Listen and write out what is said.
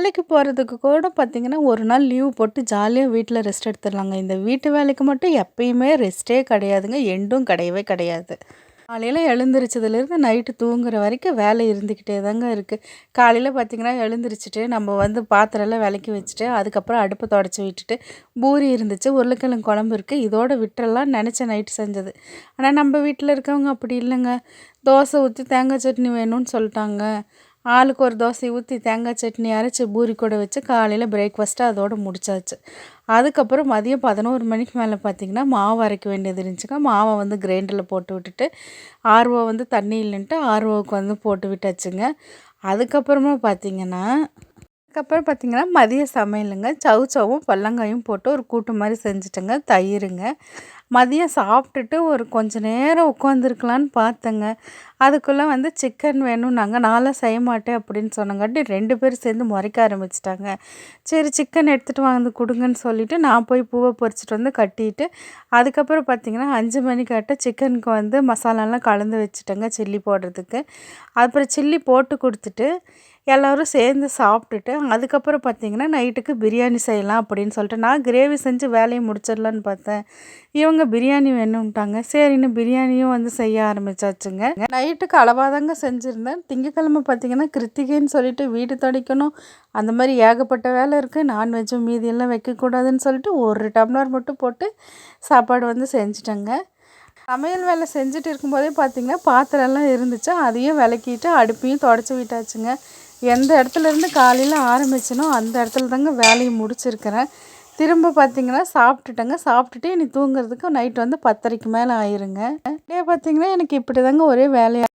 வேலைக்கு போகிறதுக்கு கூட பார்த்திங்கன்னா, ஒரு நாள் லீவ் போட்டு ஜாலியாக வீட்டில் ரெஸ்ட் எடுத்துடலாங்க. இந்த வீட்டு வேலைக்கு மட்டும் எப்பயுமே ரெஸ்ட்டே கிடையாதுங்க. எண்டும் கிடையவே கிடையாது. காலையில் எழுந்திரிச்சதுலேருந்து நைட்டு தூங்குற வரைக்கும் வேலை இருந்துக்கிட்டே தாங்க இருக்குது. காலையில் பார்த்திங்கன்னா எழுந்திரிச்சிட்டு நம்ம வந்து பாத்திரம்லாம் விளக்கி வச்சுட்டு, அதுக்கப்புறம் அடுப்பை தொடச்சி விட்டுட்டு, பூரி இருந்துச்சு, உருளைக்கிழங்கு குழம்பு இருக்குது, இதோட விட்டுறலாம் நினச்ச நைட்டு செஞ்சது. ஆனால் நம்ம வீட்டில் இருக்கவங்க அப்படி இல்லைங்க. தோசை ஊற்றி தேங்காய் சட்னி வேணும்னு சொல்லிட்டாங்க. ஆளுக்கு ஒரு தோசை ஊற்றி தேங்காய் சட்னி அரைச்சி பூரி கூட வச்சு காலையில் பிரேக்ஃபாஸ்ட்டு அதோடு முடிச்சாச்சு. அதுக்கப்புறம் மதியம் 11 மணிக்கு மேலே பார்த்திங்கன்னா, மாவு அரைக்க வேண்டியது இருந்துச்சுங்க. மாவை வந்து கிரைண்டரில் போட்டு விட்டுட்டு, ஆர்ஓ வந்து தண்ணி இல்லைன்ட்டு ஆர்ஓவுக்கு வந்து போட்டு விட்டாச்சுங்க. அதுக்கப்புறமா பார்த்திங்கன்னா மதிய சமையலுங்க. சௌசௌவும் பொல்லங்காயும் போட்டு ஒரு கூட்டு மாதிரி செஞ்சுட்டேங்க. தயிருங்க. மதியம் சாப்பிட்டுட்டு ஒரு கொஞ்ச நேரம் உட்காந்துருக்கலான்னு பார்த்தேங்க. அதுக்குள்ளே வந்து சிக்கன் வேணும்னாங்க. நான்லாம் செய்ய மாட்டேன் அப்படின்னு சொன்னங்காட்டி 2 பேரும் சேர்ந்து முறைக்க ஆரம்பிச்சிட்டாங்க. சரி சிக்கன் எடுத்துகிட்டு வந்து கொடுங்கன்னு சொல்லிவிட்டு நான் போய் பூவை பறிச்சிட்டு வந்து கட்டிட்டு, அதுக்கப்புறம் பார்த்திங்கன்னா 5 மணிக்காட்ட சிக்கனுக்கு வந்து மசாலாலாம் கலந்து வச்சுட்டேங்க சில்லி போடுறதுக்கு. அப்புறம் சில்லி போட்டு கொடுத்துட்டு எல்லோரும் சேர்ந்து சாப்பிட்டுட்டு, அதுக்கப்புறம் பார்த்திங்கன்னா நைட்டுக்கு பிரியாணி செய்யலாம் அப்படின்னு சொல்லிட்டு நான் கிரேவி செஞ்சு வேலையை முடிச்சிடலான்னு பார்த்தேன். இவங்க பிரியாணி வேணும்ட்டாங்க. சரின்னு பிரியாணியும் வந்து செய்ய ஆரம்பிச்சாச்சுங்க. நைட்டுக்கு அளவாக தாங்க செஞ்சுருந்தேன். திங்கக்கிழமை பார்த்திங்கன்னா கிருத்திகைன்னு சொல்லிட்டு வீடு துடைக்கணும், அந்த மாதிரி ஏகப்பட்ட வேலை இருக்குது. நான்வெஜ்ஜும் மீதியெல்லாம் வைக்கக்கூடாதுன்னு சொல்லிட்டு ஒரு டம்ளர் மட்டும் போட்டு சாப்பாடு வந்து செஞ்சுட்டேங்க. சமையல் வேலை செஞ்சுட்டு இருக்கும்போதே பார்த்திங்கன்னா பாத்திரம்லாம் இருந்துச்சு, அதையும் விளக்கிட்டு அடுப்பையும் தொடச்சி விட்டாச்சுங்க. எந்த இடத்துலேருந்து காலையில் ஆரம்பிச்சனோ அந்த இடத்துல தாங்க வேலையை முடிச்சிருக்கிறேன். திரும்ப பார்த்திங்கன்னா சாப்பிட்டுட்டேங்க. சாப்பிட்டுட்டு இனி தூங்குறதுக்கு நைட் வந்து 10:30க்கு மேலே ஆயிருங்க. அப்படியே பார்த்திங்கன்னா எனக்கு இப்படி தாங்க ஒரே வேலையாக